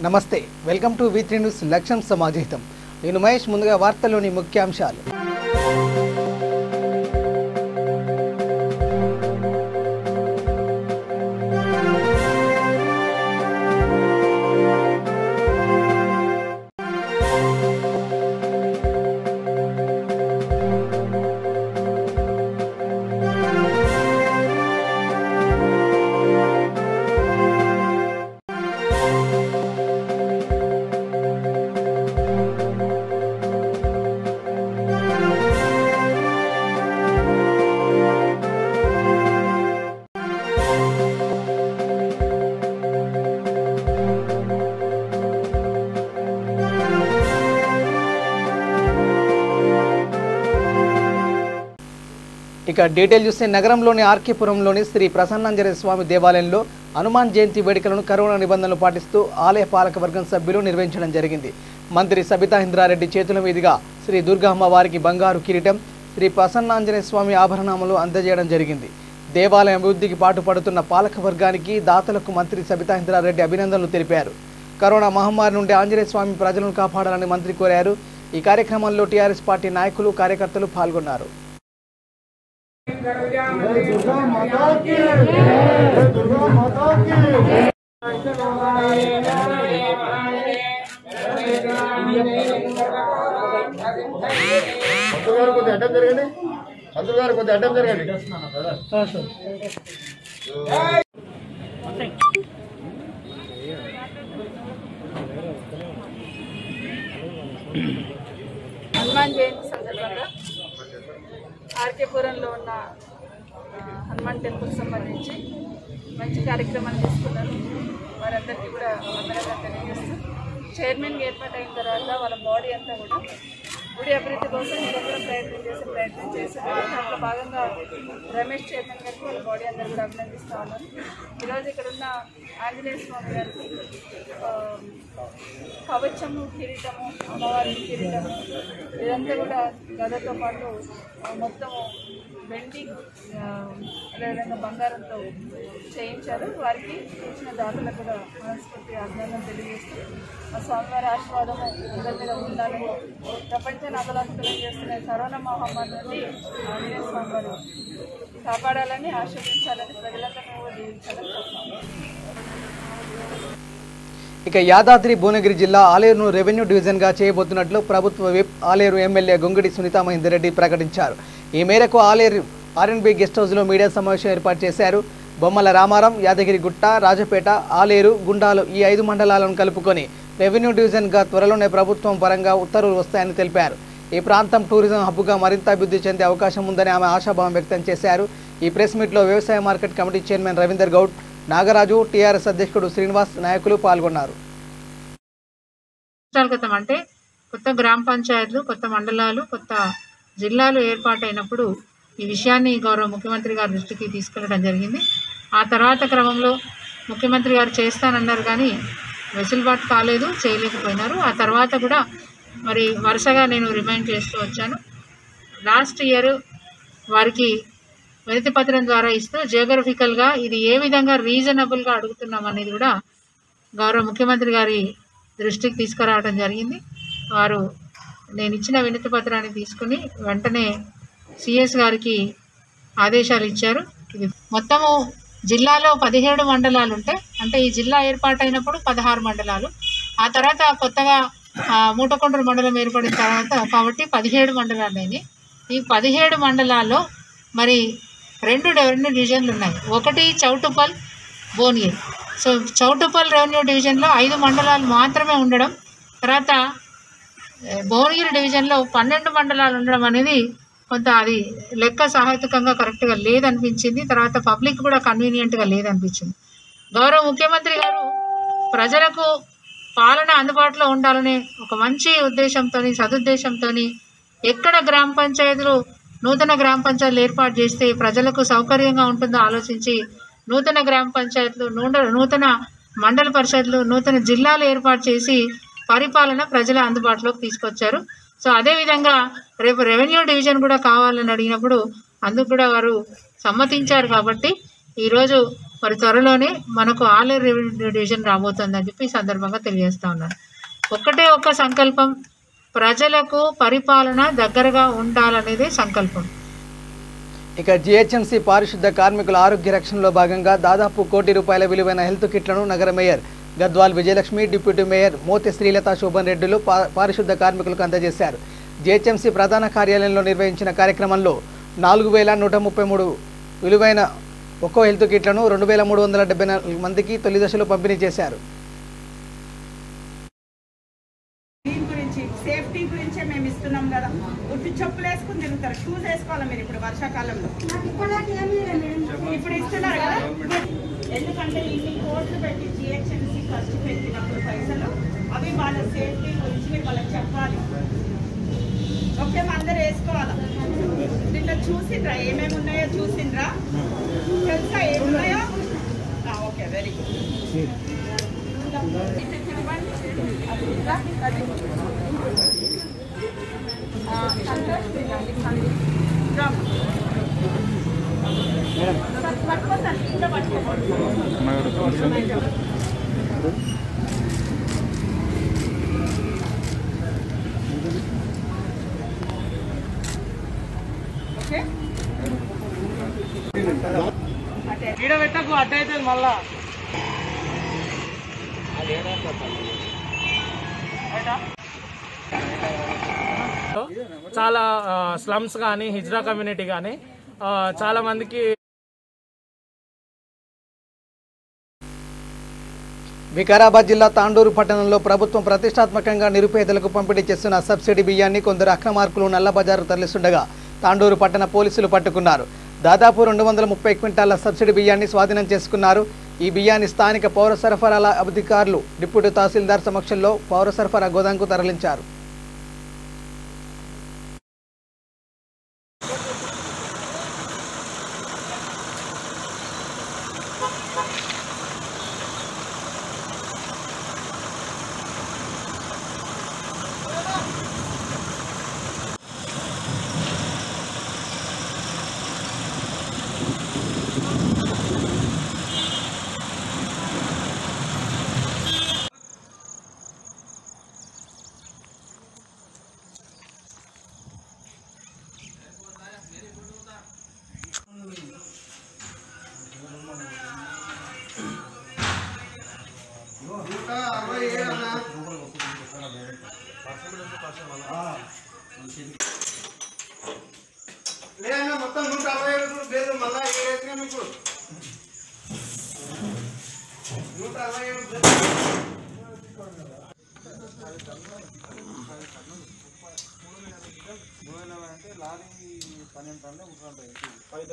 నమస్తే, welcome to V3 news లక్ష్యం సమాజహితం. నేను మహేష్. ముందుగా వార్తల్లోని ముఖ్యాంశాలు. ఇక డీటెయిల్ చూస్తే నగరంలోని ఆర్కేపురంలోని శ్రీ ప్రసన్నాంజనేయ స్వామి దేవాలయంలో హనుమాన్ జయంతి వేడుకలను కరోనా నిబంధనలు పాటిస్తూ ఆలయ పాలకవర్గం సభ్యులు నిర్వహించడం జరిగింది. మంత్రి సబితా ఇంద్రారెడ్డి చేతుల మీదుగా శ్రీ దుర్గమ్మ వారికి బంగారు కిరీటం, శ్రీ ప్రసన్నాంజనేయ స్వామి ఆభరణములు అందజేయడం జరిగింది. దేవాలయం అభివృద్ధికి పాటుపడుతున్న పాలకవర్గానికి, దాతలకు మంత్రి సబితా ఇంద్రారెడ్డి అభినందనలు తెలిపారు. కరోనా మహమ్మారి నుండి ఆంజనేయ స్వామి ప్రజలను కాపాడాలని మంత్రి కోరారు. ఈ కార్యక్రమంలో టీఆర్ఎస్ పార్టీ నాయకులు, కార్యకర్తలు పాల్గొన్నారు. హనుమాన్ జయంతి సందర్భంగా ఆర్కేపురంలో ఉన్న హనుమాన్ టెంపుల్ సంబంధించి మంచి కార్యక్రమాన్ని తీసుకున్నారు. వారందరికీ కూడా వందనాలు తెలియజేస్తూ, చైర్మన్గా ఏర్పాటైన తర్వాత వాళ్ళ బాడీ అంతా కూడా గుడి అభివృద్ధి కోసం నిరంతరం ప్రయత్నం చేశారు. దాంట్లో భాగంగా రమేష్ చైర్మన్ గారికి వాళ్ళ బాడీ అందరూ కూడా అభినందిస్తూ ఉన్నారు. ఈరోజు ఇక్కడ ఉన్న ఆంజనేయ స్వామి గారికి కవచము, కిరీటము, అమ్మవారి కిరీటము, ఇదంతా కూడా గదతో పాటు మొత్తము వెండి అదేవిధంగా బంగారంతో చేయించారు. వారికి ఇచ్చిన దాతలకు కూడా మనస్ఫూర్తిగా అభినందన తెలియజేస్తూ, ఆ స్వామివారి ఆశీర్వాదము అందరి మీద ఉండాలని, ప్రపంచాన్ని అబలాకుతలం చేస్తున్న కరోనా మహమ్మారి నుండి ఆంజనేయ స్వామి వారు కాపాడాలని, ఆశీర్వదించాలని, ప్రజలందరినీ కూడా దీవించాలని కోరుతున్నాను. ఇక యాదాద్రి భువనగిరి జిల్లా ఆలేరును రెవెన్యూ డివిజన్గా చేయబోతున్నట్లు ప్రభుత్వ విప్ ఆలేరు ఎమ్మెల్యే గొంగిడి సునీతా మహేందర్ రెడ్డి ప్రకటించారు. ఈ మేరకు ఆలేరు R&B గెస్ట్ హౌస్లో మీడియా సమావేశం ఏర్పాటు చేశారు. బొమ్మల రామారం, యాదగిరిగుట్ట, రాజపేట, ఆలేరు, గుండాలు ఈ 5 మండలాలను కలుపుకొని రెవెన్యూ డివిజన్గా త్వరలోనే ప్రభుత్వం పరంగా ఉత్తర్వులు వస్తాయని తెలిపారు. ఈ ప్రాంతం టూరిజం హబ్గా మరింత అభివృద్ధి చెందే అవకాశం ఉందని ఆమె ఆశాభావం వ్యక్తం చేశారు. ఈ ప్రెస్ మీట్లో వ్యవసాయ market committee chairman Ravinder Goud, Nagaraju, TRS అధ్యక్షుడు శ్రీనివాస్, నాయకులు పాల్గొన్నారు. అంటే కొత్త గ్రామ పంచాయతీలు, కొత్త మండలాలు, కొత్త జిల్లాలు ఏర్పాటైనప్పుడు ఈ విషయాన్ని గౌరవ ముఖ్యమంత్రి గారి దృష్టికి తీసుకెళ్లడం జరిగింది. ఆ తర్వాత క్రమంలో ముఖ్యమంత్రి గారు చేస్తానన్నారు కానీ వెసులుబాటు కాలేదు, చేయలేకపోయినారు. ఆ తర్వాత కూడా మరి వరుసగా నేను రిమైండ్ చేస్తూ వచ్చాను. లాస్ట్ ఇయర్ వారికి వినతి పత్రం ద్వారా ఇస్తూ జియోగ్రఫికల్గా ఇది ఏ విధంగా రీజనబుల్గా అడుగుతున్నాం అనేది కూడా గౌరవ ముఖ్యమంత్రి గారి దృష్టికి తీసుకురావడం జరిగింది. వారు నేను ఇచ్చిన వినతి పత్రాన్ని తీసుకుని వెంటనే సిఎస్ గారికి ఆదేశాలు ఇచ్చారు. ఇది మొత్తము జిల్లాలో 17 మండలాలు ఉంటాయి. అంటే ఈ జిల్లా ఏర్పాటైనప్పుడు 16 మండలాలు, ఆ తర్వాత కొత్తగా మూటకొండూరు మండలం ఏర్పడిన తర్వాత కాబట్టి 17 మండలాలు. ఈ 17 మండలాల్లో మరి 2 రెవెన్యూ డివిజన్లు ఉన్నాయి. ఒకటి చౌటుప్పల్, భువనగిరి. సో చౌటుప్పల్ రెవెన్యూ డివిజన్లో 5 మండలాలు మాత్రమే ఉండడం, తర్వాత భువనగిరి డివిజన్లో 12 మండలాలు ఉండడం అనేది కొంత అది లెక్క సాహిత్యకంగా కరెక్ట్గా లేదనిపించింది. తర్వాత పబ్లిక్ కూడా కన్వీనియంట్గా లేదనిపించింది. గౌరవ ముఖ్యమంత్రి గారు ప్రజలకు పాలన అందుబాటులో ఉండాలనే ఒక మంచి ఉద్దేశంతో, సదుద్దేశంతో ఎక్కడ గ్రామ పంచాయతీలు, నూతన గ్రామ పంచాయతీలు ఏర్పాటు చేస్తే ప్రజలకు సౌకర్యంగా ఉంటుందో ఆలోచించి నూతన గ్రామ పంచాయతీలు, నూతన మండల పరిషత్లు, నూతన జిల్లాలు ఏర్పాటు చేసి పరిపాలన ప్రజల అందుబాటులోకి తీసుకొచ్చారు. సో అదేవిధంగా రేపు రెవెన్యూ డివిజన్ కూడా కావాలని అడిగినప్పుడు అందుకు కూడా వారు సమ్మతించారు. కాబట్టి ఈరోజు మరి త్వరలోనే మనకు ఆలేరు రెవెన్యూ డివిజన్ రాబోతుందని చెప్పి ఈ సందర్భంగా తెలియజేస్తా ఉన్నాను. ఒక్కటే ఒక సంకల్పం, ప్రజలకు పరిపాలన దగ్గరగా ఉండాలనేదే సంకల్పం. ఇక జిహెచ్ఎంసీ పారిశుద్ధ కార్మికుల ఆరోగ్య రక్షణలో భాగంగా దాదాపు ₹1 కోటి విలువైన హెల్త్ కిట్లను నగర mayor Gadwal Vijayalakshmi, deputy mayor Moti Srilatha Shobhan రెడ్డిలు పారిశుద్ధ కార్మికులకు అందజేశారు. జిహెచ్ఎంసీ ప్రధాన కార్యాలయంలో నిర్వహించిన కార్యక్రమంలో 4133 విలువైన ఒక్కో హెల్త్ కిట్లను 2374 మందికి తొలి దశలో పంపిణీ చేశారు. సేఫ్టీ గురించే మేము ఇస్తున్నాం కదా. ఉట్టి చెప్పులు వేసుకుని తిరుగుతారు, షూస్ వేసుకోవాలి మీరు ఇప్పుడు వర్షాకాలంలో. ఇప్పుడు ఇస్తున్నారు కదా, ఎందుకంటే ఇన్ని కోట్లు పెట్టి జిహెచ్ఎంసీ ఖర్చు పెట్టినప్పుడు పైసలు అవి వాళ్ళ సేఫ్టీ గురించి మీరు వాళ్ళకి చెప్పాలి. ఓకే, అందరూ వేసుకోవాలా. దీంట్లో చూసిండ్రా ఏమేమి ఉన్నాయో చూసిండ్రా, తెలుసా ఏమున్నాయో? Okay, very good. పెట్టకు అడ్డైతే మళ్ళా చాలా స్లమ్స్ కానీ హిజ్రా కమ్యూనిటీ కానీ చాలా మందికి. వికారాబాద్ జిల్లా తాండూరు పట్టణంలో ప్రభుత్వం ప్రతిష్టాత్మకంగా నిరుపేదలకు పంపిణీ చేస్తున్న సబ్సిడీ బియ్యాన్ని కొందరు అక్రమార్కులు నల్లబజారు తరలిస్తుండగా తాండూరు పట్టణ పోలీసులు పట్టుకున్నారు. దాదాపు 230 క్వింటాల సబ్సిడీ బియ్యాన్ని స్వాధీనం చేసుకున్నారు. ఈ బియ్యాన్ని స్థానిక పౌర సరఫరాల అధికారులు డిప్యూటీ తహసీల్దార్ సమక్షంలో పౌర సరఫరా గోదాంకు తరలించారు. మొత్తం 160 మళ్ళా 160 లారీ 12 టన్నులు ఉంటాయి, 10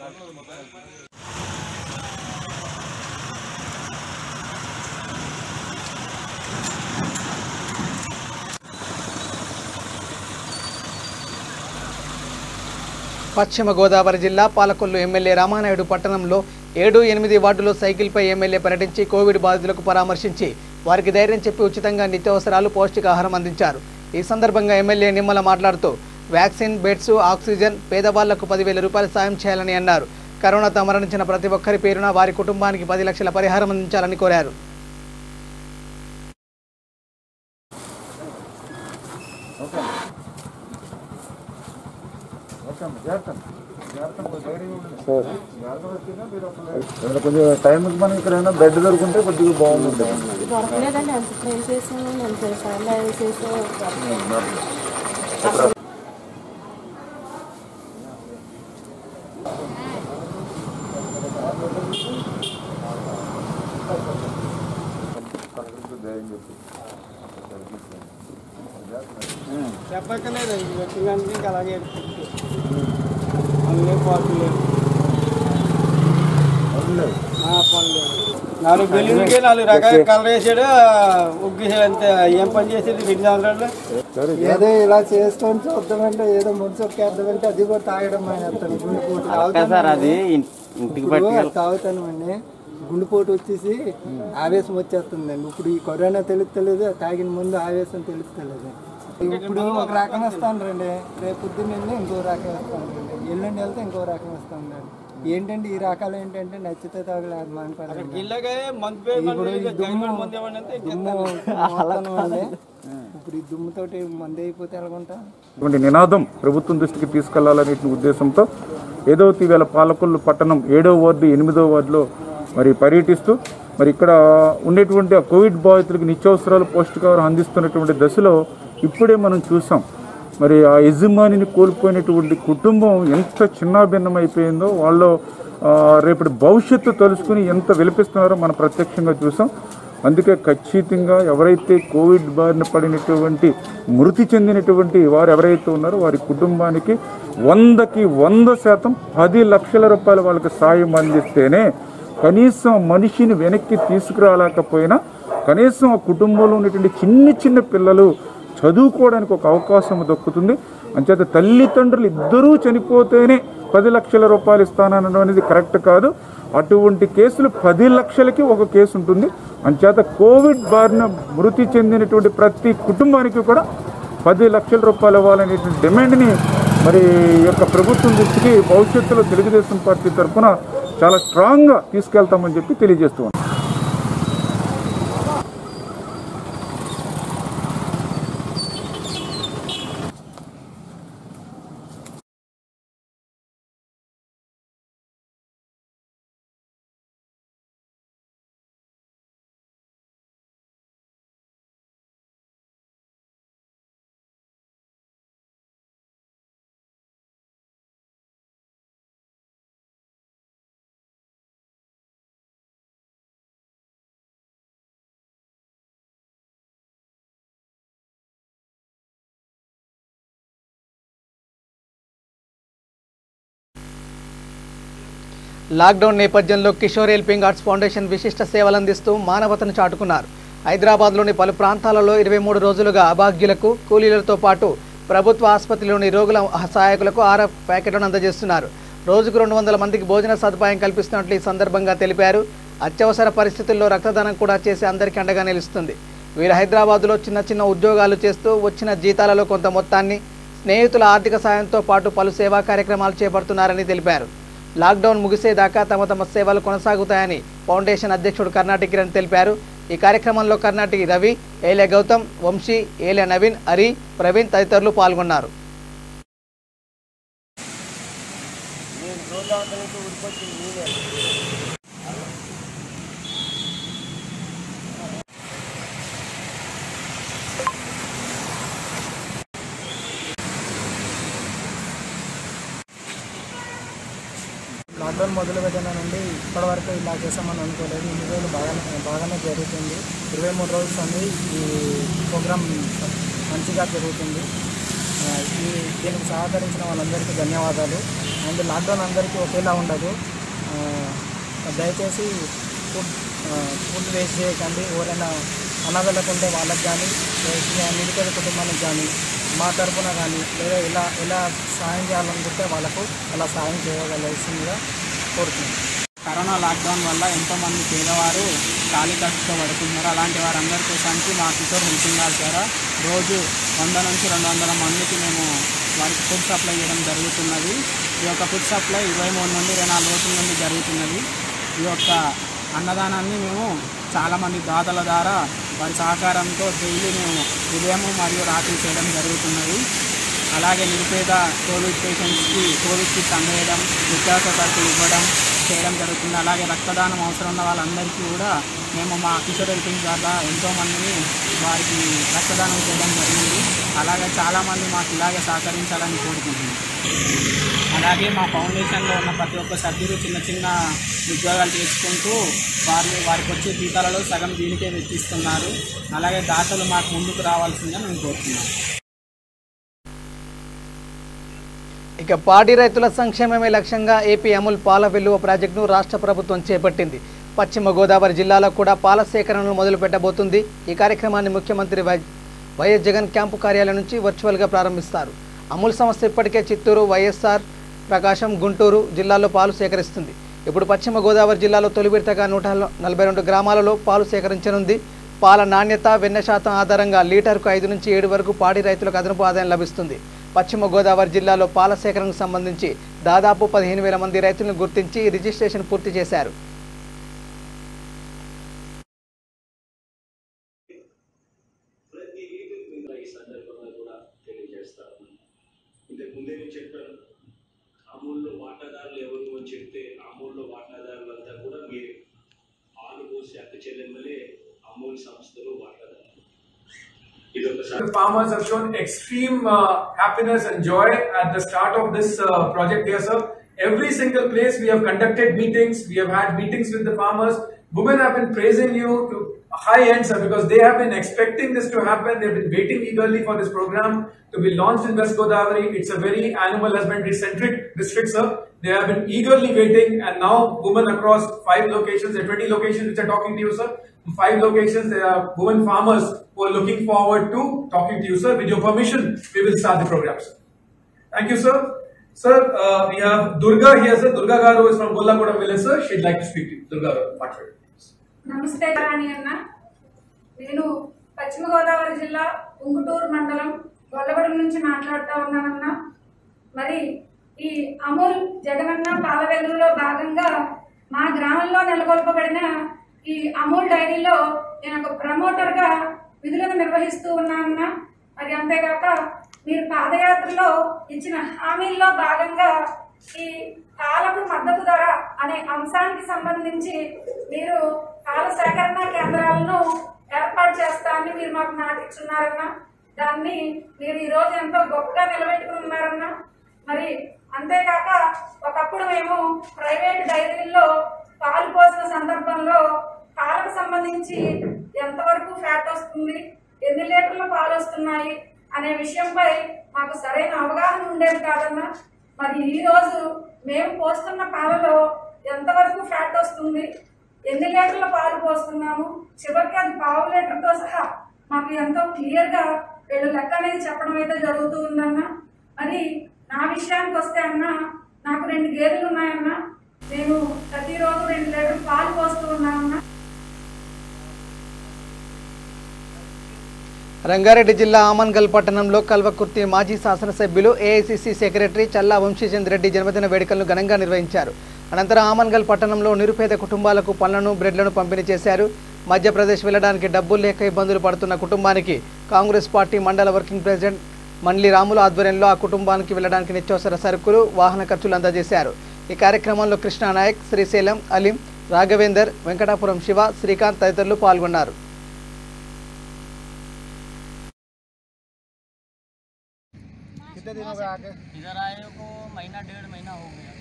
టన్నులు మొత్తం. పశ్చిమ గోదావరి జిల్లా పాలకొల్లు ఎమ్మెల్యే రామానాయుడు పట్టణంలో 7, 8 వార్డులో సైకిల్పై ఎమ్మెల్యే పర్యటించి కోవిడ్ బాధితులకు పరామర్శించి వారికి ధైర్యం చెప్పి ఉచితంగా నిత్యావసరాలు, పౌష్టికాహారం అందించారు. ఈ సందర్భంగా ఎమ్మెల్యే నిమ్మల మాట్లాడుతూ వ్యాక్సిన్, బెడ్స్, ఆక్సిజన్, పేదవాళ్లకు 10,000 రూపాయలు సాయం చేయాలని అన్నారు. కరోనాతో మరణించిన ప్రతి ఒక్కరి పేరున వారి కుటుంబానికి 10 లక్షల పరిహారం అందించాలని కోరారు. కొంచెం టైంకి మనకి ఇక్కడ ఏమైనా బెడ్ దొరుకుంటే కొద్దిగా బాగుంటుంది. దొరకలేదండి, అంత ట్రై చేసాము, నేను సార్లు వేసేసి చెప్పక్కర్లేదు, వ్యక్తిగతానికి ఇంకా అలాగే అందులో పాటలు లేవు, పనులు 4 బిల్లులకి 4 రకాల కలర్ వేసాడు, ఉగ్గేసాడు, అంతే. ఏం పని చేసేది 2 సంవత్సరాలు? ఏదో ఇలా చేసుకొని చూద్దామంటే, ఏదో మున్సొక్కేద్దామంటే అది కూడా తాగడం తాగుతానండి. గుండెపోటు వచ్చేసి ఆవేశం వచ్చేస్తుందండి. ఇప్పుడు ఈ కరోనా తెలుస్తలేదు, తాగిన ముందు ఆవేశం తెలుస్తలేదు. ఇప్పుడు ఒక రకం వస్తాను రండి, రేపు పొద్దున్న ఇంకో రకం వస్తాను రండి, ఎల్లుండి వెళ్తే ఇంకో రకం వస్తాను రండి. ఏంటంటే ఈ రకాలు ఏంటంటే నచ్చితే తగలే ఇప్పుడు ఈ దుమ్ము ఇప్పుడు ఈ దుమ్ముతోటి మంది అయిపోతే ఎలాగుంటా. ఇటువంటి నినాదం ప్రభుత్వం దృష్టికి తీసుకెళ్లాలనే ఉద్దేశంతో ఏదోతి వేళ పాలకొల్లు పట్టణం 7వ వార్డు 8వ వార్డులో మరి పర్యటిస్తూ మరి ఇక్కడ ఉండేటువంటి కోవిడ్ బాధితులకు నిత్యావసరాలు పౌష్టికాహారం అందిస్తున్నటువంటి దశలో ఇప్పుడే మనం చూసాం. మరి ఆ యజమానిని కోల్పోయినటువంటి కుటుంబం ఎంత చిన్నాభిన్నమైపోయిందో, వాళ్ళు రేపటి భవిష్యత్తు తెలుసుకుని ఎంత విలపిస్తున్నారో మనం ప్రత్యక్షంగా చూసాం. అందుకే ఖచ్చితంగా ఎవరైతే కోవిడ్ బారిన పడినటువంటి మృతి చెందినటువంటి వారు ఎవరైతే ఉన్నారో వారి కుటుంబానికి 100కి 100% 10 లక్షల రూపాయలు వాళ్ళకి సాయం అందిస్తేనే కనీసం మనిషిని వెనక్కి తీసుకురాలేకపోయినా కనీసం ఆ కుటుంబంలో ఉన్నటువంటి చిన్న పిల్లలు చదువుకోవడానికి ఒక అవకాశం దొక్కుతుంది. అంచేత తల్లిదండ్రులు ఇద్దరూ చనిపోతేనే 10 లక్షల రూపాయలు ఇస్తానడం అనేది కరెక్ట్ కాదు. అటువంటి కేసులు 10 లక్షలకి ఒక కేసు ఉంటుంది. అంచేత కోవిడ్ బారిన మృతి చెందినటువంటి ప్రతి కుటుంబానికి కూడా 10 లక్షల రూపాయలు ఇవ్వాలనేటువంటి డిమాండ్ని మరి యొక్క ప్రభుత్వం దృష్టికి భవిష్యత్తులో తెలుగుదేశం పార్టీ తరఫున చాలా స్ట్రాంగ్గా తీసుకెళ్తామని చెప్పి తెలియజేస్తున్నాం. లాక్డౌన్ నేపథ్యంలో కిషోర్ హెల్పింగ్ ఆర్ట్స్ ఫౌండేషన్ విశిష్ట సేవలు అందిస్తూ మానవతను చాటుకున్నారు. హైదరాబాద్లోని పలు ప్రాంతాలలో 23 రోజులుగా అభాగ్యులకు కూలీలతో పాటు ప్రభుత్వ ఆసుపత్రిలోని రోగుల సహాయకులకు ఆహార ప్యాకెట్లను అందజేస్తున్నారు. రోజుకు 200 మందికి భోజన సదుపాయం కల్పిస్తున్నట్లు ఈ సందర్భంగా తెలిపారు. అత్యవసర పరిస్థితుల్లో రక్తదానం కూడా చేసి అందరికీ అండగా నిలుస్తుంది. వీరు హైదరాబాద్లో చిన్న ఉద్యోగాలు చేస్తూ వచ్చిన జీతాలలో కొంత మొత్తాన్ని స్నేహితుల ఆర్థిక సాయంతో పాటు పలు సేవా కార్యక్రమాలు చేపడుతున్నారని తెలిపారు. లాక్డౌన్ ముగిసేదాకా తమ సేవలు కొనసాగుతాయని ఫౌండేషన్ అధ్యక్షుడు కర్ణాటి కిరణ్ తెలిపారు. ఈ కార్యక్రమంలో కర్ణాటి రవి, ఏలే గౌతమ్, వంశీ, ఏలే నవీన్, హరి, ప్రవీణ్ తదితరులు పాల్గొన్నారు. లాక్డౌన్ మొదలుపెట్టిన నుండి ఇప్పటివరకు ఇలా చేసామని అనుకోలేదు. ఇన్ని రోజులు బాగానే జరుగుతుంది. 23 రోజులు ఉంది ఈ ప్రోగ్రాం మంచిగా జరుగుతుంది. దీనికి సహకరించిన వాళ్ళందరికీ ధన్యవాదాలు. అండ్ లాక్డౌన్ అందరికీ ఒకేలా ఉండదు. దయచేసి ఫుడ్ వేస్ట్ చేయకండి. ఎవరైనా అనాథలకు ఉంటే వాళ్ళకి కానీ నిరుపేద కుటుంబానికి కానీ మా తరఫున కానీ లేదా ఎలా సాయం చేయాలనుకుంటే వాళ్ళకు అలా సాయం చేయగలసిందిగా కోరుతున్నాను. కరోనా లాక్డౌన్ వల్ల ఎంతోమంది పేదవారు ఖాళీ ఖర్చుతో పడుతున్నారు. అలాంటి వారందరి కోసానికి మా కిషోర్ హెల్పింగ్ ఆర్ట్స్ ద్వారా రోజు 100 నుంచి 200 మందికి మేము వారికి ఫుడ్ సప్లై చేయడం జరుగుతున్నది. ఈ యొక్క ఫుడ్ సప్లై 23 నుండి 24 రోజుల నుండి జరుగుతున్నది. ఈ యొక్క అన్నదానాన్ని మేము చాలామంది దాతల ద్వారా వారి సహకారంతో డైలీ మేము ఉదయం మరియు రాత్రి చేయడం జరుగుతున్నది. అలాగే నిరుపేద కోవిడ్ పేషెంట్స్కి కోవిడ్ కిట్స్ అందజేయడం, నిత్యావసర సరుకులు ఇవ్వడం చేయడం జరుగుతుంది. అలాగే రక్తదానం అవసరం ఉన్న వాళ్ళందరికీ కూడా మేము మా కిషోర్ హెల్పింగ్ ద్వారా ఎంతోమందిని వారికి రక్తదానం చేయడం జరిగింది. అలాగే చాలామంది మాకు ఇలాగే సహకరించాలని కోరుకుంటున్నాం. అలాగే మా ఫౌండేషన్లో ఉన్న ప్రతి ఒక్క సభ్యులు చిన్న ఉద్యోగాలు చేసుకుంటూ వారికి వచ్చే జీతాలలో సగం దీనికే వెచ్చిస్తున్నారు. అలాగే దాతలు మాకు ముందుకు రావాల్సిందిగా మేము కోరుతున్నాం. ఇక పాడి రైతుల సంక్షేమమే లక్ష్యంగా ఏపీ అమూల్ పాల వెల్లువ ప్రాజెక్టును రాష్ట్ర ప్రభుత్వం చేపట్టింది. పశ్చిమ గోదావరి జిల్లాలో కూడా పాల సేకరణను మొదలు పెట్టబోతుంది. ఈ కార్యక్రమాన్ని ముఖ్యమంత్రి వైఎస్ జగన్ క్యాంపు కార్యాలయం నుంచి వర్చువల్గా ప్రారంభిస్తారు. అమూల్ సంస్థ ఇప్పటికే చిత్తూరు, వైఎస్ఆర్, ప్రకాశం, గుంటూరు జిల్లాల్లో పాలు సేకరిస్తుంది. ఇప్పుడు పశ్చిమ గోదావరి జిల్లాలో తొలి విడతగా 142 గ్రామాలలో పాలు సేకరించనుంది. పాల నాణ్యత, వెన్న శాతం ఆధారంగా లీటర్కు 5 నుంచి 7 వరకు పాడి రైతులకు అదనపు ఆదాయం లభిస్తుంది. పశ్చిమ గోదావరి జిల్లాలో పాల సేకరణకు సంబంధించి దాదాపు 15,000 మంది రైతులను గుర్తించి రిజిస్ట్రేషన్ పూర్తి చేశారు. అమూల్లో వాటాదారులు ఎవరు అని చెప్తే అమూల్లో వాటాదారులంతా కూడా మీరు పాలు పోసి అక్క చెల్లెమ్మలే అమూల్ సంస్థలో వాటాదారులు. The farmers have shown extreme happiness and joy at the start of this project here, sir. Every single place we have conducted meetings, we have had meetings with the farmers. Women have been praising you to high end, sir, because they have been expecting this to happen. They have been waiting eagerly for this program to be launched in West Godavari. It's a very animal husbandry centric district, sir. They have been eagerly waiting, and now women across 5 locations, there are 20 locations which are talking to you, sir. 5 locations, there are women farmers who are looking forward to talking to you, sir. With your permission, we will start the program, sir. Thank you, sir. Sir, we have Durga here, sir. Durga Garu is from Gollagoda village, sir. She'd like to speak to you. Durga Garu. నమస్తే రాణి అన్న. నేను పశ్చిమ గోదావరి జిల్లా ఉంగుటూరు మండలం గొల్లగూడెం నుంచి మాట్లాడుతూ ఉన్నానన్నా. మరి ఈ అమూల్ జగనన్న పాల వెలుగులో భాగంగా మా గ్రామంలో నెలకొల్పబడిన ఈ అమూల్ డైరీలో నేను ఒక ప్రమోటర్గా విధులను నిర్వహిస్తూ ఉన్నానన్నా. మరి అంతేకాక మీరు పాదయాత్రలో ఇచ్చిన హామీల్లో భాగంగా ఈ పాలకు మద్దతు ధర అనే అంశానికి సంబంధించి మీరు పాల సేకరణ కేంద్రాలను ఏర్పాటు చేస్తామని మీరు మాకు నాటిస్తున్నారన్నా. దాన్ని మీరు ఈరోజు ఎంతో గొప్పగా నిలబెట్టుకుని ఉన్నారన్నా. మరి అంతేకాక ఒకప్పుడు మేము ప్రైవేట్ డైరీల్లో పాలు పోసిన సందర్భంలో పాలకు సంబంధించి ఎంతవరకు ఫ్యాట్ వస్తుంది, ఎన్ని లీటర్ల పాలు వస్తున్నాయి అనే విషయంపై మాకు సరైన అవగాహన ఉండేది కాదన్నా. మరి ఈరోజు మేము పోస్తున్న పాలలో ఎంతవరకు ఫ్యాట్ వస్తుంది, ఎన్ని లీటర్ల పాలు పోస్తున్నాము, చివరికి అది పావు లీటర్తో సహా మాకు ఎంతో క్లియర్గా వీళ్ళు లెక్క అనేది చెప్పడం అయితే జరుగుతూ ఉందన్నా. మరి నా విషయానికి వస్తే అన్నా, నాకు 2 గేదెలు ఉన్నాయన్నా. నేను ప్రతిరోజు 2 లీటర్లు పాలు పోస్తూ ఉన్నానన్నా. రంగారెడ్డి జిల్లా ఆమన్గల్ పట్టణంలో కల్వకుర్తి మాజీ శాసనసభ్యులు ఏఐసిసి సెక్రటరీ చల్లా వంశీచంద్ రెడ్డి జన్మదిన వేడుకలను ఘనంగా నిర్వహించారు. అనంతరం ఆమన్గల్ పట్టణంలో నిరుపేద కుటుంబాలకు పళ్లను బ్రెడ్లను పంపిణీ చేశారు. మధ్యప్రదేశ్ వెళ్లడానికి డబ్బులు లేక ఇబ్బందులు పడుతున్న కుటుంబానికి కాంగ్రెస్ పార్టీ మండల వర్కింగ్ ప్రెసిడెంట్ మండ్లి రాములు ఆధ్వర్యంలో ఆ కుటుంబానికి వెళ్లడానికి నిత్యావసర సరుకులు, వాహన ఖర్చులు అందజేశారు. ఈ కార్యక్రమంలో కృష్ణానాయక్, శ్రీశైలం, అలీం, రాఘవేందర్, వెంకటాపురం శివ, శ్రీకాంత్ తదితరులు పాల్గొన్నారు. इधर आए को महीना 1.5 महीना हो गया।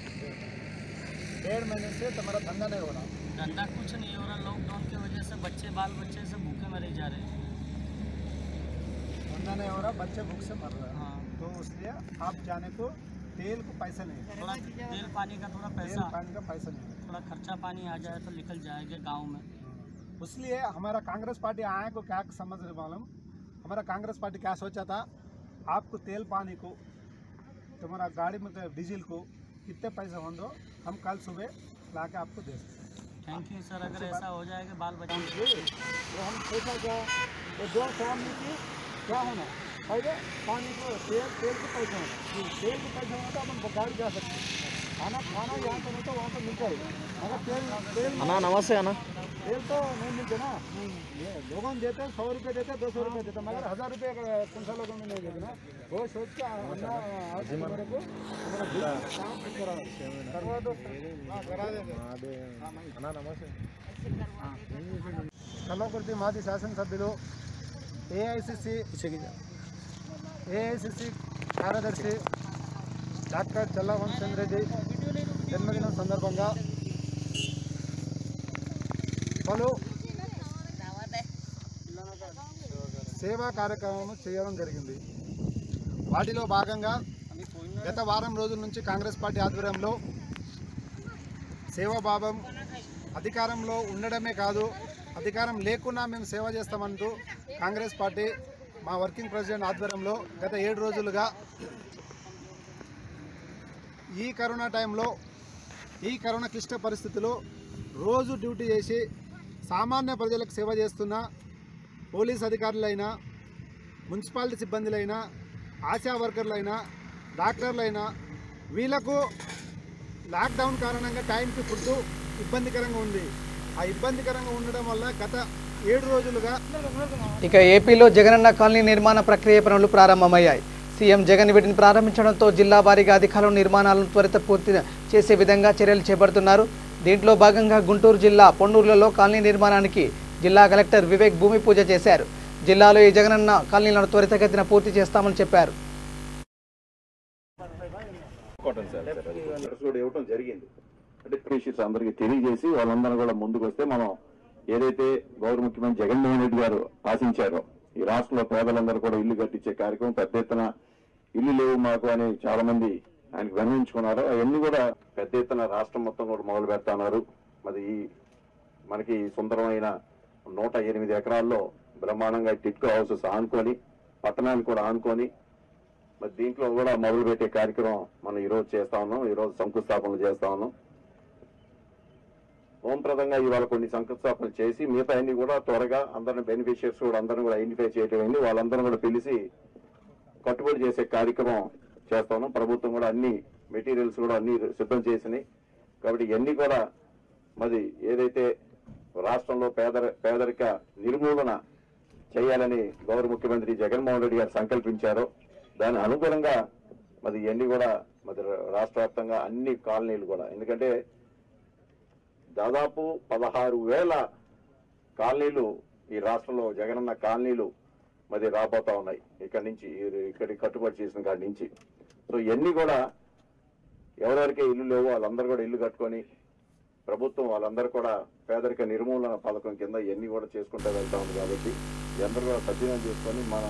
1.5 महीने से तुम्हारा धंधा नहीं हो रहा? धंधा कुछ नहीं हो रहा, लॉकडाउन की वजह से बाल बच्चे से भूखे मरे जा रहे हैं। धंधा नहीं हो रहा, बच्चे भूख से मर रहे हैं। हाँ, तो इसलिए आप जाने को तेल को पैसा नहीं, थोड़ा तेल पानी का थोड़ा पैसा, नहीं, थोड़ा खर्चा पानी आ जाए तो निकल जाएगा गाँव में। इसलिए हमारा कांग्रेस पार्टी आए को क्या समझ रहे मालूम, हमारा कांग्रेस पार्टी क्या सोचा था, आपको तेल पानी को, तुम्हारा गाड़ी में डीजल को कितने पैसे हो दो, हम कल सुबह ला के आपको दे सकते हैं। थैंक यू सर, अगर ऐसा हो जाएगा बाल बच्चे तो हम सोचा क्या, तो 2 फैमिली की क्या होना, पहले पानी को तेल को पैसा होना, तेल को पैसा होना तो अपन गाड़ी जा सकते हैं। खाना यहाँ पर नहीं तो वहाँ पर मिलता है, अगर तेल नमस्ते आना तेल तो नहीं मिलते ना। ये लोगों देते 100 रुपये देते, 200 रुपये देते, मगर 1000 रुपये कौन सा लोगों में नहीं देते ना। वो सोच के मेरे को करवा दो, करा देंगे। కల్వకుర్తి మాజీ శాసనసభ్యులు ఏఐసిసి కార్యదర్శి డాక్టర్ చల్లా వంశీచంద్ రెడ్డి జన్మదినం సందర్భంగా పలు సేవా కార్యక్రమం చేయడం జరిగింది. వాటిలో భాగంగా గత వారం రోజుల నుంచి కాంగ్రెస్ పార్టీ ఆధ్వర్యంలో సేవాభావం, అధికారంలో ఉండడమే కాదు అధికారం లేకున్నా మేము సేవ చేస్తామంటూ కాంగ్రెస్ పార్టీ మా వర్కింగ్ ప్రెసిడెంట్ ఆధ్వర్యంలో గత 7 రోజులుగా ఈ కరోనా టైంలో, ఈ కరోనా క్లిష్ట పరిస్థితుల్లో రోజు డ్యూటీ చేసి సామాన్య ప్రజలకు సేవ చేస్తున్న పోలీస్ అధికారులైనా, మున్సిపాలిటీ సిబ్బందులైనా, ఆశా వర్కర్లైనా డాక్టర్లైనా వీళ్ళకు లాక్డౌన్ కారణంగా టైంకి ఫుడ్ ఇబ్బందికరంగా ఉంది. ఆ ఇబ్బందికరంగా ఉండడం వల్ల గత 7 రోజులుగా ఇక ఏపీలో జగనన్న కాలనీ నిర్మాణ ప్రక్రియ పనులు ప్రారంభమయ్యాయి. సీఎం జగన్ వీటిని ప్రారంభించడంతో జిల్లా వారీగా అధికారులు నిర్మాణాలను త్వరిత పూర్తి చేసే విధంగా చర్యలు చేపడుతున్నారు. దీంట్లో భాగంగా గుంటూరు జిల్లా పొన్నూరులలో కాలనీ నిర్మాణానికి జిల్లా కలెక్టర్ వివేక్ భూమి పూజ చేశారు. జిల్లాలో ఈ జగనన్న కాలనీలను త్వరితగతిన పూర్తి చేస్తామని చెప్పారు. అందరికీ తెలియజేసి వాళ్ళందరూ కూడా ముందుకు వస్తే మనం ఏదైతే గౌరవ ముఖ్యమంత్రి జగన్మోహన్ రెడ్డి గారు ఆశించారో ఈ రాష్ట్రంలో పేదలందరూ కూడా ఇల్లు కట్టించే కార్యక్రమం పెద్ద ఎత్తున ఇల్లు లేవు మాకు అని చాలా మంది ఆయనకు విన్నవించుకున్నారు. అవన్నీ కూడా పెద్ద ఎత్తున రాష్ట్రం మొత్తం కూడా మొదలు పెడుతున్నారు. మరి మనకి సుందరమైన 108 ఎకరాల్లో బ్రహ్మాండంగా టిట్కో హౌసెస్ ఆనుకొని పట్టణాన్ని కూడా ఆనుకొని మరి దీంట్లో కూడా మొదలు పెట్టే కార్యక్రమం మనం ఈరోజు చేస్తా ఉన్నాం. ఈరోజు శంకుస్థాపనలు చేస్తా ఉన్నాం. హోంప్రదంగా ఇవాళ కొన్ని శంకుస్థాపనలు చేసి మిగతా అన్ని కూడా త్వరగా అందరిని బెనిఫిషియర్స్ కూడా అందరిని కూడా ఐడెంటిఫై చేయడం అయింది. వాళ్ళందరూ కూడా పిలిచి కట్టుబడి చేసే కార్యక్రమం చేస్తా ఉన్నాం. ప్రభుత్వం కూడా అన్ని మెటీరియల్స్ కూడా అన్ని సిద్ధం చేసినాయి. కాబట్టి ఇవన్నీ కూడా మరి ఏదైతే రాష్ట్రంలో పేదరిక నిర్మూలన చేయాలని గౌరవ ముఖ్యమంత్రి జగన్మోహన్ రెడ్డి గారు సంకల్పించారో దాని అనుగుణంగా మరి ఇవన్నీ కూడా మరి రాష్ట్ర వ్యాప్తంగా అన్ని కాలనీలు కూడా, ఎందుకంటే దాదాపు 16,000 కాలనీలు ఈ రాష్ట్రంలో జగనన్న కాలనీలు మరి రాబోతా ఉన్నాయి. ఇక్కడి నుంచి ఇక్కడికి కట్టుబడి చేసిన కాడి నుంచి. సో ఇవన్నీ కూడా ఎవరెవరికి ఇల్లు లేవో వాళ్ళందరూ కూడా ఇల్లు కట్టుకొని ప్రభుత్వం వాళ్ళందరూ కూడా పేదరిక నిర్మూలన పథకం కింద ఇవన్నీ కూడా చేసుకుంటూ వెళ్తా ఉంది. కాబట్టి అందరూ కూడా సద్వినియోగం చేసుకొని మన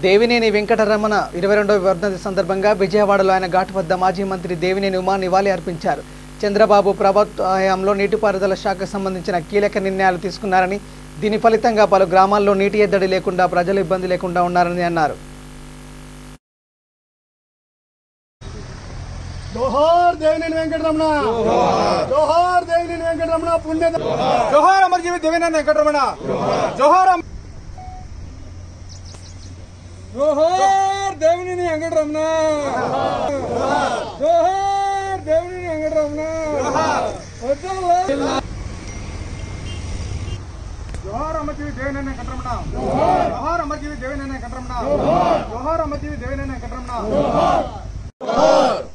దేవినేని వెంకటరమణ 22వ వర్ధంతి సందర్భంగా విజయవాడలో ఆయన ఘాట్ వద్ద మాజీ మంత్రి దేవినేని ఉమా నివాళి అర్పించారు. చంద్రబాబు ప్రభుత్వ హయాంలో నీటిపారుదల శాఖకు సంబంధించిన కీలక నిర్ణయాలు తీసుకున్నారని, దీని ఫలితంగా పలు గ్రామాల్లో నీటి ఎద్దడి లేకుండా ప్రజలు ఇబ్బంది లేకుండా ఉన్నారని అన్నారు. జోహార్ దేవినేని వెంకటరమణ, జోహార్ దేవినేని వెంకటరమణ, పుణ్య జోహార్ అమరజీవి దేవినేని వెంకటరమణ, జోహార్ జోహార్ దేవినేని వెంకటరమణ, జోహార్ దేవినేని వెంకటరమణ, జోహార్ అమరజీవి దేవినేని వెంకటరమణ, జోహార్ అమరజీవి దేవినేని వెంకటరమణ, జోహార్ అమరజీవి దేవినేని వెంకటరమణ,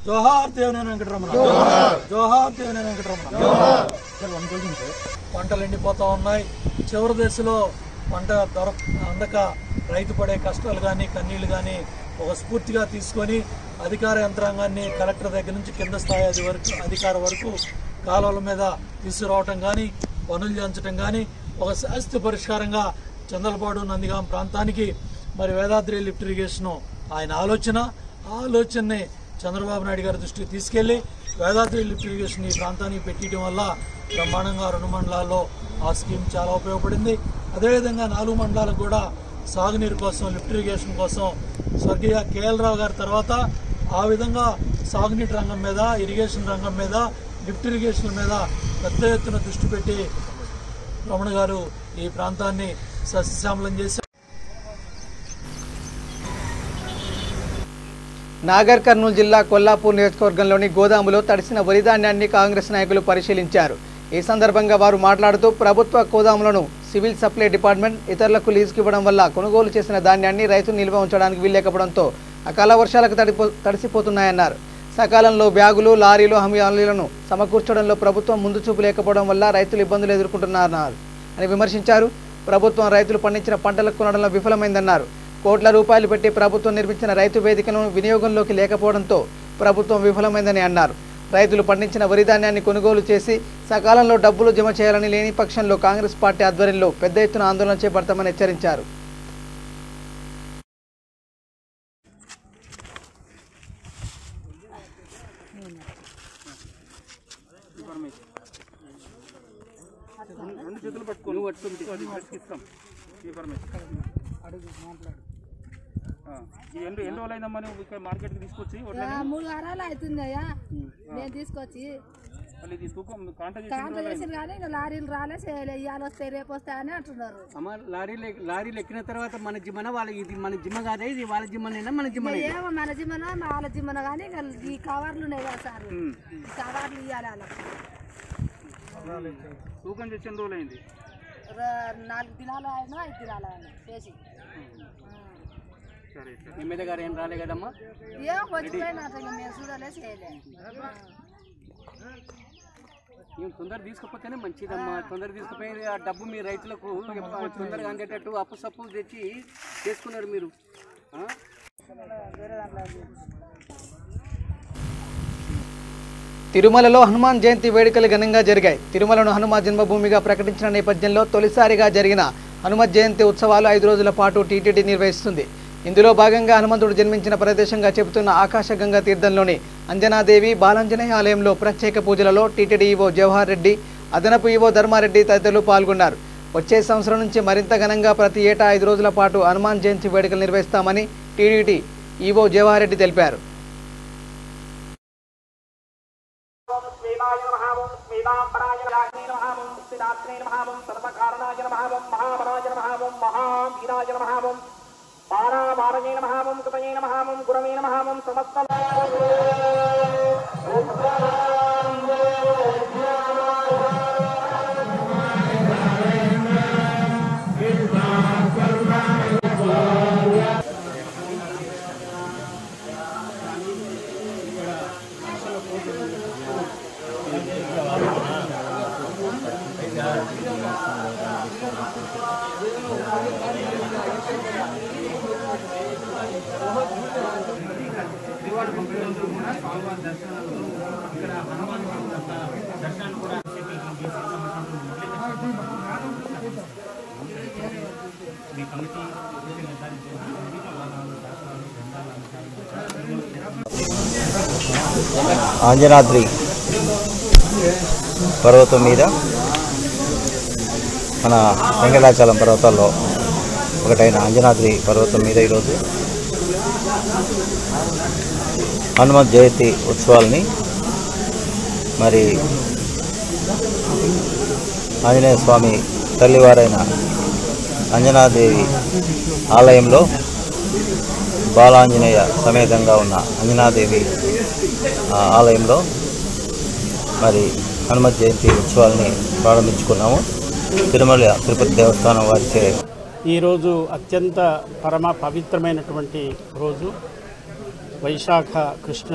జోహార్ దేవినేని వెంకటరమణ, జోహార్ దేవినేని వెంకటరమణ. పంటలు ఎండిపోతా ఉన్నాయి. చివరి దశలో పంట అందక రైతు పడే కష్టాలు కానీ కన్నీళ్లు కానీ ఒక స్ఫూర్తిగా తీసుకొని అధికార యంత్రాంగాన్ని కలెక్టర్ దగ్గర నుంచి కింద స్థాయి అధికార వరకు కాలువల మీద తీసుకురావటం కానీ పనులు చేయించడం కానీ ఒక శాశ్వత పరిష్కారంగా చందలపాడు నందిగాం ప్రాంతానికి మరి వేదాద్రి లిఫ్ట్ ఇరిగేషన్ ఆయన ఆలోచనని చంద్రబాబు నాయుడు గారి దృష్టికి తీసుకెళ్లి వేదాద్రి లిఫ్ట్ ఇరిగేషన్ ఈ ప్రాంతానికి పెట్టడం వల్ల బ్రహ్మాండంగా 2 మండలాల్లో ఆ స్కీమ్ చాలా ఉపయోగపడింది. అదేవిధంగా 4 మండలాలకు కూడా సాగునీరు కోసం లిఫ్ట్ ఇరిగేషన్ కోసం స్వర్గీయ కేఎల్ రావు గారి తర్వాత ఆ విధంగా సాగునీటి రంగం మీద, ఇరిగేషన్ రంగం మీద, లిఫ్ట్ ఇరిగేషన్ మీద పెద్ద ఎత్తున దృష్టి పెట్టి రమణ గారు ఈ ప్రాంతాన్ని సస్యశ్యామలం చేశారు. నాగర్ కర్నూలు జిల్లా కొల్లాపూర్ నియోజకవర్గంలోని గోదాములో తడిసిన వరి ధాన్యాన్ని కాంగ్రెస్ నాయకులు పరిశీలించారు. ఈ సందర్భంగా వారు మాట్లాడుతూ ప్రభుత్వ గోదాములను సివిల్ సప్లై డిపార్ట్మెంట్ ఇతరులకు లీజుకి ఇవ్వడం వల్ల కొనుగోలు చేసిన ధాన్యాన్ని రైతులు నిల్వ ఉంచడానికి వీల్లేకపోవడంతో అకాల వర్షాలకు తడిసిపోతున్నాయన్నారు. సకాలంలో బ్యాగులు, లారీలు, హమీలను సమకూర్చడంలో ప్రభుత్వం ముందు చూపు లేకపోవడం వల్ల రైతులు ఇబ్బందులు ఎదుర్కొంటున్నారు అని విమర్శించారు. ప్రభుత్వం రైతులు పండించిన పంటలకు కొనడంలో విఫలమైందన్నారు. కోట్ల రూపాయలు పెట్టి ప్రభుత్వం నిర్మించిన రైతు వేదికను వినియోగంలోకి లేకపోవడంతో ప్రభుత్వం విఫలమైందని అన్నారు. రైతులు పండించిన వరి ధాన్యాన్ని కొనుగోలు చేసి సకాలంలో డబ్బులు జమ చేయాలని, లేని పక్షంలో కాంగ్రెస్ పార్టీ ఆధ్వర్యంలో పెద్ద ఎత్తున ఆందోళన చేపడతామని హెచ్చరించారు. ఎన్ని రోజులైందమ్మా నువ్వు ఇక్కడ మార్కెట్కి తీసుకొచ్చి? 3 వారాలు అవుతుందయ్యా నేను తీసుకొచ్చి. కాంట చేసింది కానీ ఇంకా లారీలు రాలే చేయలే, ఇవాళ వస్తాయి రేపు వస్తాయని అంటున్నారు. లారీలు ఎక్కిన తర్వాత మన జిమ్మన వాళ్ళ ఇది మన జిమ్మ కాదే, ఇది వాళ్ళ జిమ్మనేనా మన జిమ్మ? ఏమో మన జిమ్మన వాళ్ళ జిమ్మన కానీ ఈ కవర్లు ఉన్నాయి కదా సార్, ఈ కవర్లు ఇవ్వాలి వాళ్ళకి. తూకం తెచ్చిన రోజులు అయింది, 4 దినాలు అయినా 5 దినాలు అయినా చేసి. ఎమ్మెల్యే గారు ఏం రాలే కదమ్మా? ఏం వచ్చిపోయినా మేము చూడలే చేయలే. తొందర తీసుకుపోతేనే మంచిదమ్మా. తొందర తీసుకుపోయి ఆ డబ్బు మీ రైతులకు తొందరగా అందేటట్టు అప్పు సప్పు తెచ్చి చేసుకున్నారు మీరు. తిరుమలలో హనుమాన్ జయంతి వేడుకలు ఘనంగా జరిగాయి. తిరుమలను హనుమాన్ జన్మభూమిగా ప్రకటించిన నేపథ్యంలో తొలిసారిగా జరిగిన హనుమత్ జయంతి ఉత్సవాలు 5 రోజుల పాటు టీటీడీ నిర్వహిస్తుంది. ఇందులో భాగంగా హనుమంతుడు జన్మించిన ప్రదేశంగా చెబుతున్న ఆకాశగంగా తీర్థంలోని అంజనాదేవి బాలాంజనేయ ఆలయంలో ప్రత్యేక పూజలలో టీటీడీ ఈవో జవహర్ రెడ్డి, అదనపు ఈవో ధర్మారెడ్డి తదితరులు పాల్గొన్నారు. వచ్చే సంవత్సరం నుంచి మరింత ఘనంగా ప్రతి ఏటా 5 రోజుల పాటు హనుమాన్ జయంతి వేడుకలు నిర్వహిస్తామని టీటీడీ ఈవో జవహర్ రెడ్డి తెలిపారు. పారామారజైన మహావం కృతయైన మహావం గురవైన మహావం సమస్త ఆంజనాద్రి పర్వతం మీద మన వెంకటాచలం పర్వతాల్లో ఒకటైన అంజనాద్రి పర్వతం మీద ఈరోజు హనుమత్ జయంతి ఉత్సవాల్ని మరి ఆంజనేయ స్వామి తల్లివారైన అంజనాదేవి ఆలయంలో బాలాంజనేయ సమేతంగా ఉన్న అంజనాదేవి ఆలయంలో మరి హనుమత్ జయంతి ఉత్సవాల్ని ప్రారంభించుకున్నాము. తిరుమల తిరుపతి దేవస్థానం వారిచే ఈరోజు అత్యంత పరమ పవిత్రమైనటువంటి రోజు, వైశాఖ కృష్ణ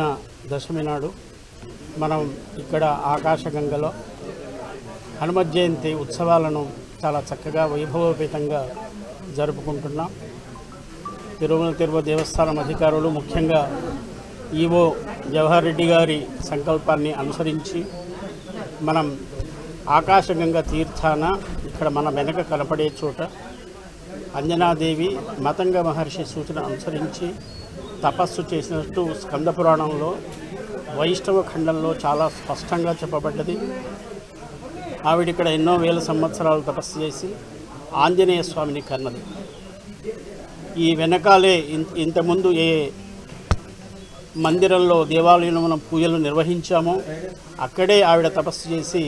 దశమి నాడు మనం ఇక్కడ ఆకాశగంగలో హనుమత్ జయంతి ఉత్సవాలను చాలా చక్కగా వైభవోపేతంగా జరుపుకుంటున్నాం. తిరుమల తిరుపతి దేవస్థానం అధికారులు ముఖ్యంగా ఈవో జవహర్ రెడ్డి గారి సంకల్పాన్ని అనుసరించి మనం ఆకాశగంగా తీర్థాన ఇక్కడ మన వెనక కనపడే చోట అంజనాదేవి మతంగ మహర్షి సూచన అనుసరించి తపస్సు చేసినట్టు స్కంద పురాణంలో వైష్ణవ ఖండంలో చాలా స్పష్టంగా చెప్పబడ్డది. ఆవిడ ఇక్కడ ఎన్నో వేల సంవత్సరాలు తపస్సు చేసి ఆంజనేయ స్వామిని కన్నది. ఈ వెనకాలే ఇంతకుముందు ఏ మందిరంలో దేవాలయంలో మనం పూజలు నిర్వహించామో అక్కడే ఆవిడ తపస్సు చేసి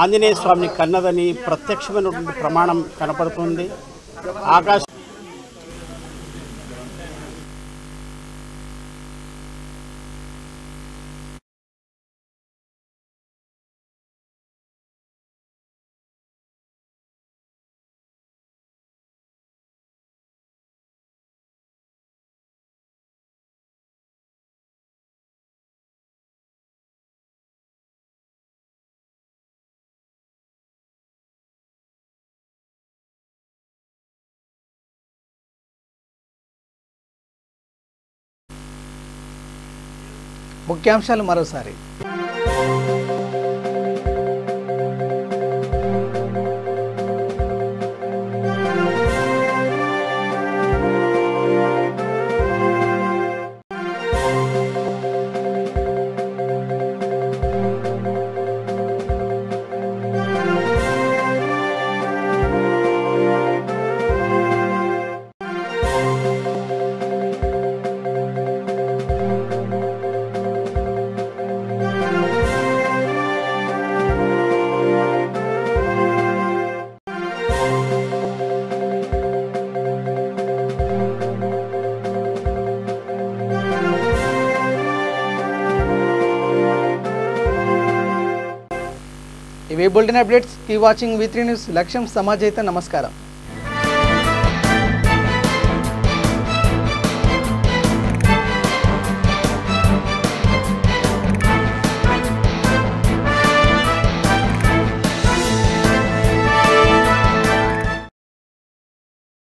ఆంజనేయ స్వామిని కన్నదని ప్రత్యక్షమైనటువంటి ప్రమాణం కనపడుతుంది. ఆకాశ ముఖ్యాంశాలు మరోసారి. ఇవి bulletin updates. Keep watching V3 news. లక్ష్యం సమాజైతే. నమస్కారం.